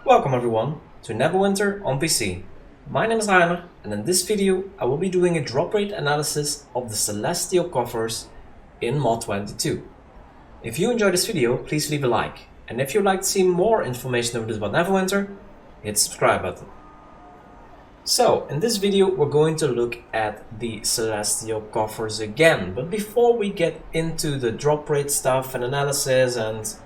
Welcome everyone to Neverwinter on PC. My name is Rainer, and in this video I will be doing a drop rate analysis of the Celestial coffers in Mod 22. If you enjoyed this video, please leave a like, and if you'd like to see more information about this about Neverwinter, hit the subscribe button. So, in this video we're going to look at the Celestial coffers again, but before we get into the drop rate stuff and analysis and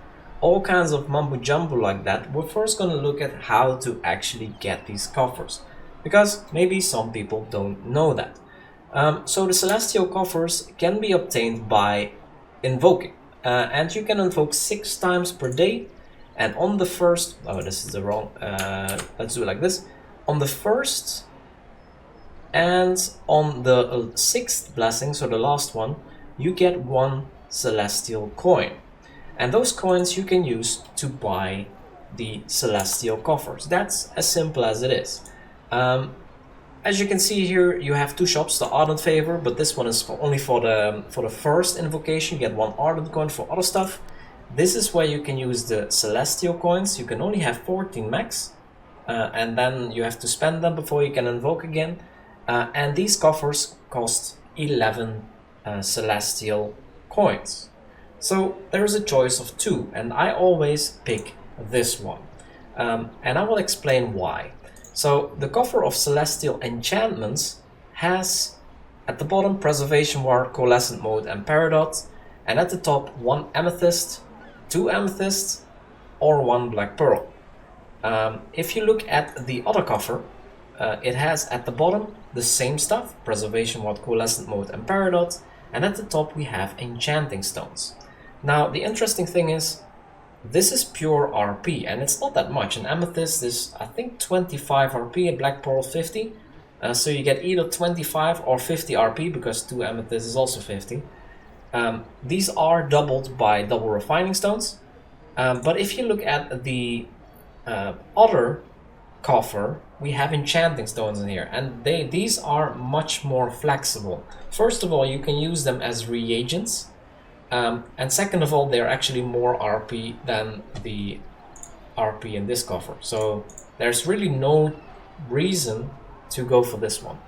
all kinds of mumbo jumbo like that, we're first going to look at how to actually get these coffers, because maybe some people don't know that. So the Celestial coffers can be obtained by invoking, and you can invoke 6 times per day, and on the first, oh this is the wrong, let's do it like this, on the first and on the 6th blessing, so the last one, you get 1 Celestial coin. And those coins you can use to buy the Celestial coffers. That's as simple as it is. As you can see here, you have 2 shops, the Ardent Favor, but this one is only for the first invocation. You get 1 Ardent coin for other stuff. This is where you can use the Celestial coins. You can only have 14 max, and then you have to spend them before you can invoke again. And these coffers cost 11 Celestial coins. So there is a choice of 2, and I always pick this one, and I will explain why. So the coffer of Celestial enchantments has at the bottom Preservation Ward, Coalescent Mote and Peridot, and at the top 1 Amethyst, 2 Amethysts or 1 Black Pearl. If you look at the other coffer, it has at the bottom the same stuff, Preservation Ward, Coalescent Mote and Peridot, and at the top we have Enchanting Stones. Now, the interesting thing is, this is pure RP, and it's not that much. An Amethyst is, I think, 25 RP, a Black Pearl 50. So you get either 25 or 50 RP, because 2 Amethysts is also 50. These are doubled by double Refining Stones. But if you look at the other coffer, we have Enchanting Stones in here, and these are much more flexible. First of all, you can use them as reagents. And second of all, they're actually more RP than the RP in this coffer. So there's really no reason to go for this one.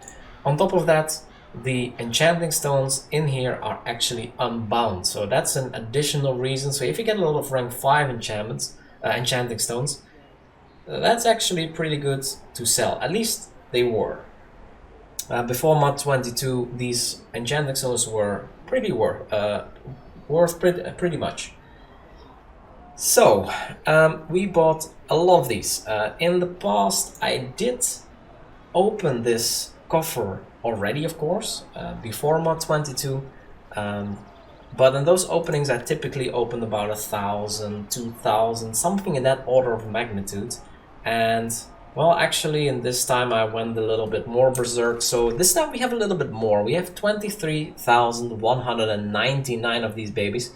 On top of that, the Enchanting Stones in here are actually unbound. So that's an additional reason. So if you get a lot of rank 5 enchantments, Enchanting Stones, that's actually pretty good to sell. At least they were. Before Mod 22, these Enchanting Stones were worth pretty much. So we bought a lot of these. In the past I did open this coffer already, of course, before Mod 22, but in those openings I typically opened about 1,000, 2,000, something in that order of magnitude. And well, actually in this time I went a little bit more berserk, so this time we have a little bit more. We have 23,199 of these babies.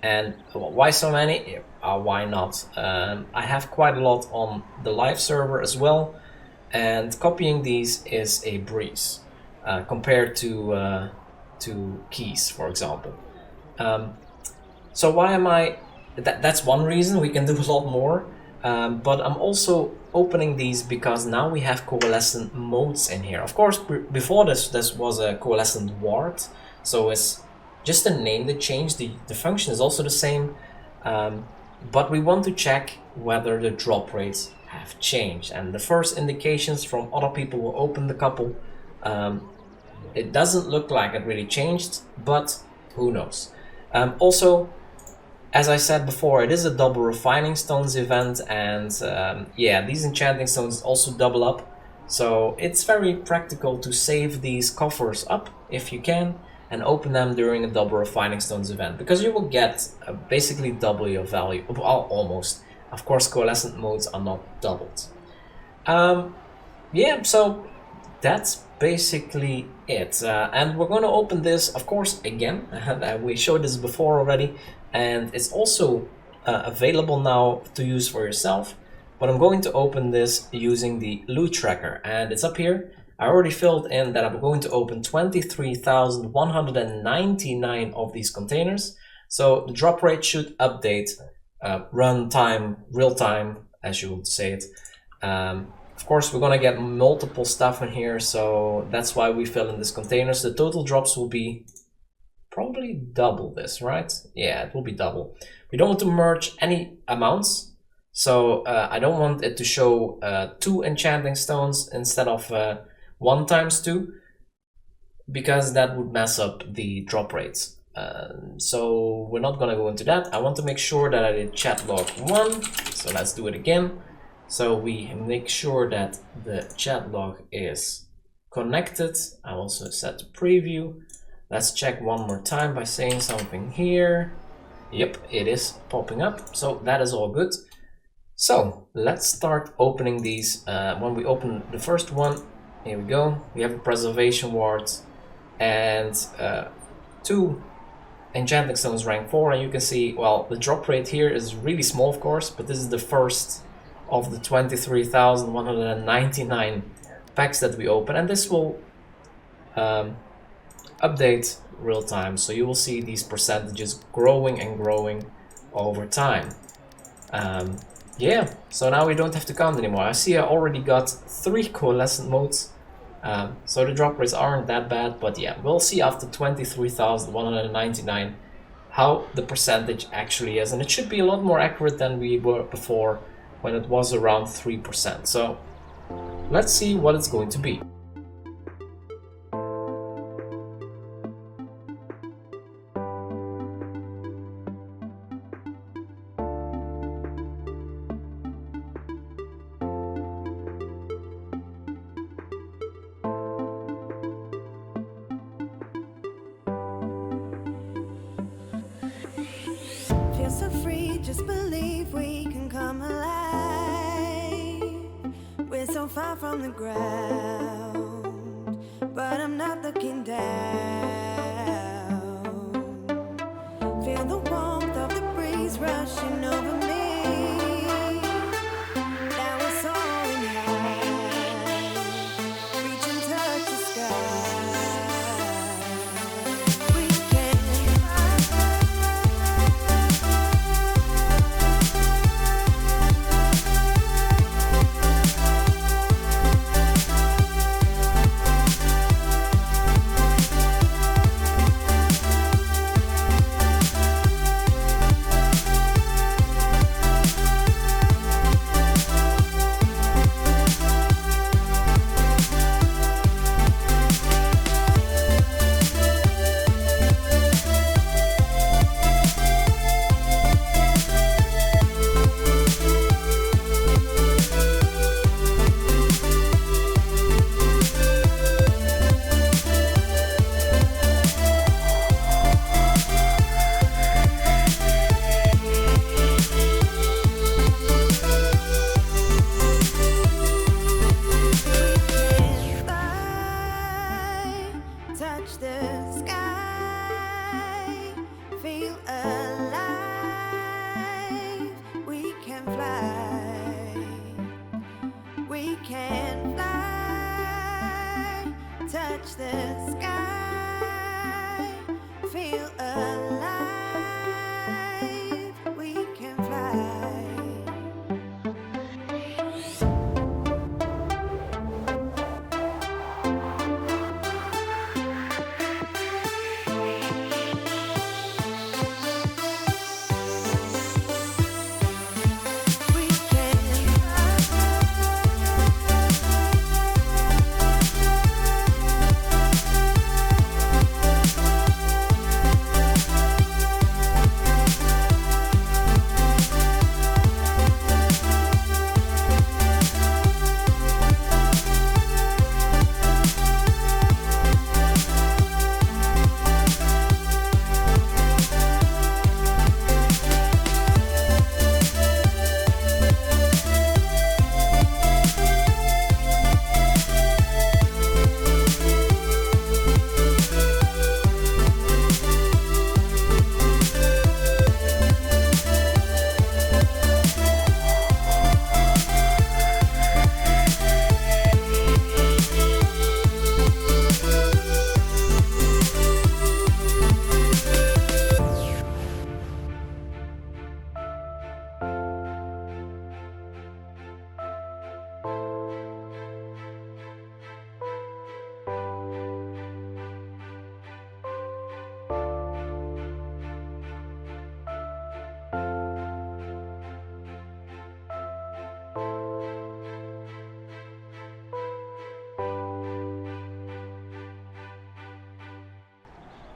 And why so many? Why not? I have quite a lot on the live server as well, and copying these is a breeze compared to keys, for example. So why am I... That's one reason. We can do a lot more. But I'm also opening these because now we have coalescent motes in here. Of course, before this was a coalescent ward, so it's just the name that changed. The function is also the same, but we want to check whether the drop rates have changed. And the first indications from other people who opened the couple, it doesn't look like it really changed, but who knows. Also, as I said before, it is a double Refining Stones event, and yeah, these Enchanting Stones also double up. So it's very practical to save these coffers up if you can, and open them during a double Refining Stones event, because you will get basically double your value, well, almost. Of course, coalescent modes are not doubled. Yeah, so that's basically it. And we're going to open this, of course, again. We showed this before already. And it's also available now to use for yourself, but I'm going to open this using the loot tracker, and it's up here. I already filled in that I'm going to open 23,199 of these containers, so the drop rate should update runtime, real time, as you would say it. Of course, we're gonna get multiple stuff in here, so that's why we fill in these containers. The total drops will be probably double this, right? Yeah, it will be double. We don't want to merge any amounts, so I don't want it to show 2 enchanting stones instead of 1 times 2, because that would mess up the drop rates. So we're not gonna go into that. I want to make sure that I did chat log 1, so let's do it again. So we make sure that the chat log is connected. I also set the preview. Let's check one more time by saying something here. Yep, it is popping up, so that is all good. So let's start opening these. When we open the first one, here we go. We have a preservation ward and 2 enchanting stones rank 4, and you can see, well, the drop rate here is really small, of course, but this is the first of the 23,199 packs that we open, and this will update real time, so you will see these percentages growing and growing over time. Yeah, so now we don't have to count anymore. I see I already got 3 coalescent motes, so the drop rates aren't that bad, but yeah, we'll see after 23,199 how the percentage actually is, and it should be a lot more accurate than we were before, when it was around 3%. So let's see what it's going to be. Feel so free, just believe we can come alive. We're so far from the ground, but I'm not looking down. Feel the warmth of the breeze rushing over me. Now we're soaring high, reach and touch the sky. We can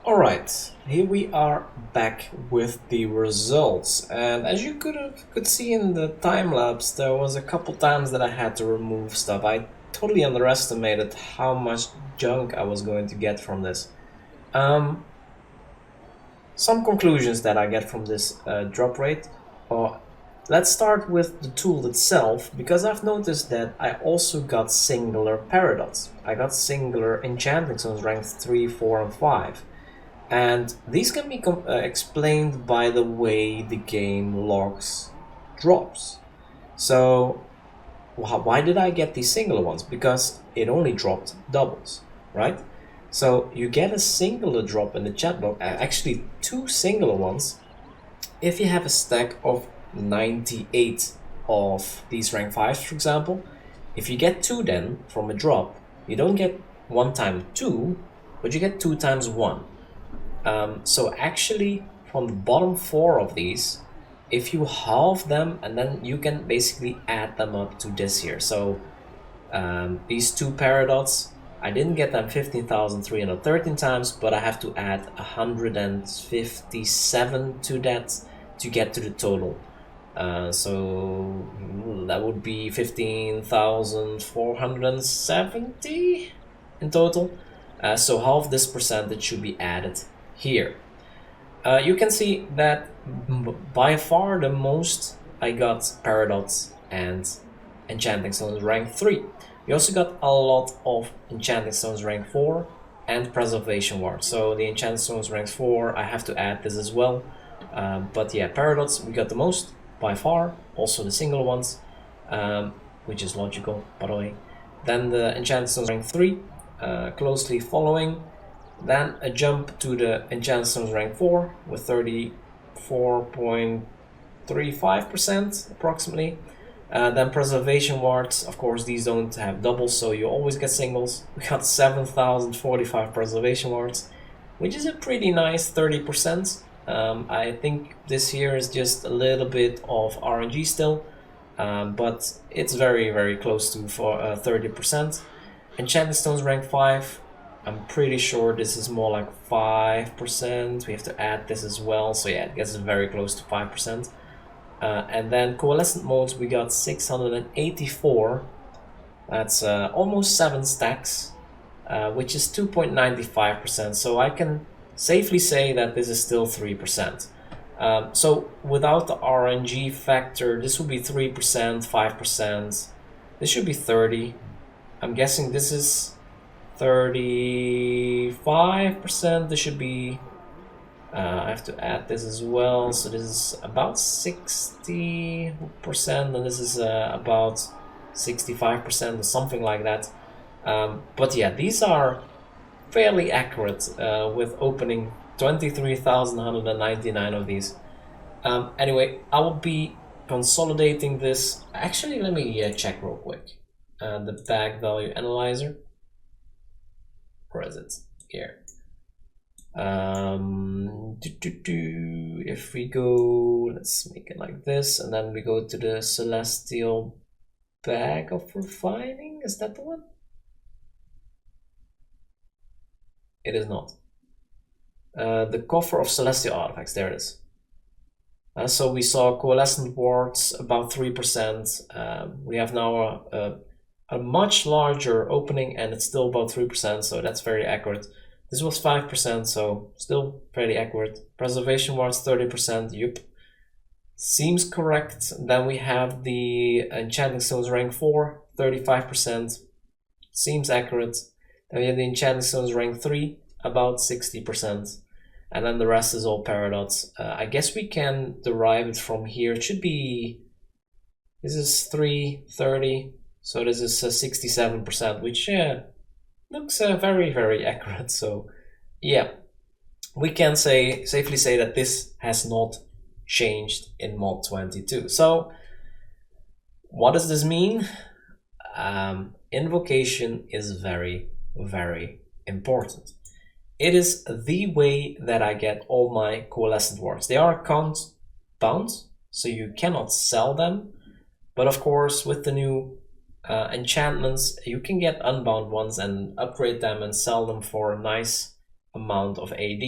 Alright, here we are back with the results, and as you could see in the time lapse, there was a couple times that I had to remove stuff. I totally underestimated how much junk I was going to get from this. Some conclusions that I get from this drop rate. Let's start with the tool itself, because I've noticed that I also got singular paradox. I got singular enchanting stones ranked 3, 4 and 5. And these can be explained by the way the game logs drops. So why did I get these singular ones? Because it only dropped doubles, right? So you get a singular drop in the chat log, actually 2 singular ones, if you have a stack of 98 of these rank 5s, for example. If you get 2 then from a drop, you don't get 1 times 2, but you get 2 times 1. So actually, from the bottom 4 of these, if you halve them, and then you can basically add them up to this here. So these 2 paradox, I didn't get them 15,313 times, but I have to add 157 to that to get to the total. So that would be 15,470 in total. So half this percentage should be added here. You can see that by far the most I got paradox and enchanting stones rank 3. We also got a lot of enchanting stones rank 4 and preservation ward. So the enchanting stones rank 4, I have to add this as well. But yeah, paradox we got the most by far, also the single ones, which is logical by the way. Then the enchanting stones rank 3, closely following. Then a jump to the enchanting stones rank 4 with 34.35% approximately. Then preservation wards, of course these don't have doubles, so you always get singles. We got 7,045 preservation wards, which is a pretty nice 30%. I think this here is just a little bit of RNG still, but it's very close to 30%. Enchanting stones rank 5, I'm pretty sure this is more like 5%. We have to add this as well, so yeah, it gets very close to 5%. And then coalescent modes, we got 684. That's almost 7 stacks, which is 2.95%. So I can safely say that this is still 3%. So without the RNG factor, this would be 3%, 5%. This should be 30. I'm guessing this is 35%. This should be, I have to add this as well, so this is about 60%, and this is about 65% or something like that. But yeah, these are fairly accurate with opening 23,199 of these. Anyway, I will be consolidating this. Actually, let me check real quick. The bag value analyzer. Where is it? Here. If we go, let's make it like this, and then we go to the celestial bag of refining. Is that the one? It is not. The coffer of celestial artifacts, there it is. So we saw coalescent wards about 3%. We have now a much larger opening, and it's still about 3%, so that's very accurate. This was 5%, so still fairly accurate. Preservation wards 30%, yup. Seems correct. Then we have the enchanting stones rank 4, 35%. Seems accurate. Then we have the enchanting stones rank 3, about 60%. And then the rest is all paradox. I guess we can derive it from here. It should be, this is 330, so this is 67%, which looks very accurate. So yeah, we can safely say that this has not changed in mod 22. So what does this mean? Invocation is very important. It is the way that I get all my coalescent wards. They are account bound, so you cannot sell them. But of course, with the new enchantments, you can get unbound ones and upgrade them and sell them for a nice amount of AD.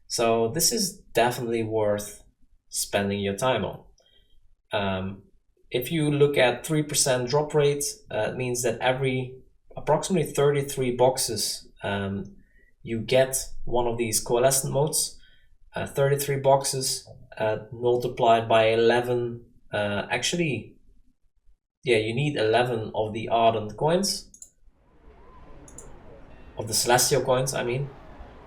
So this is definitely worth spending your time on. If you look at 3% drop rate, it means that every approximately 33 boxes you get one of these coalescent motes. 33 boxes multiplied by 11. Actually, yeah, you need 11 of the ardent coins, of the celestial coins, I mean,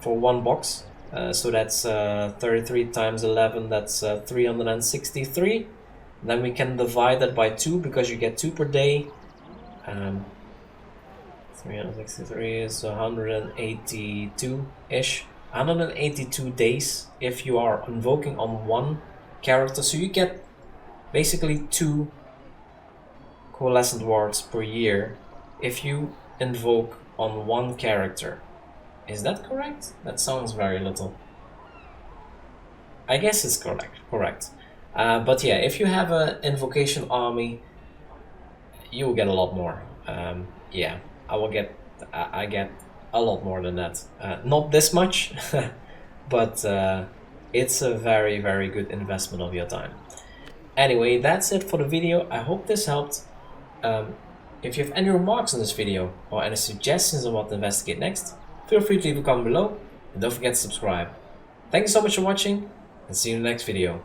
for one box. So that's 33 times 11, that's 363. Then we can divide that by 2 because you get 2 per day. 363 is 182-ish. 182 days if you are invoking on one character. So you get basically 2 coalescent wards per year if you invoke on one character. Is that correct? That sounds very little. I guess it's correct. But yeah, if you have an invocation army, you will get a lot more. Yeah, I get a lot more than that. Not this much, but it's a very, very good investment of your time. Anyway, that's it for the video. I hope this helped. If you have any remarks on this video or any suggestions on what to investigate next, feel free to leave a comment below and don't forget to subscribe. Thank you so much for watching and see you in the next video.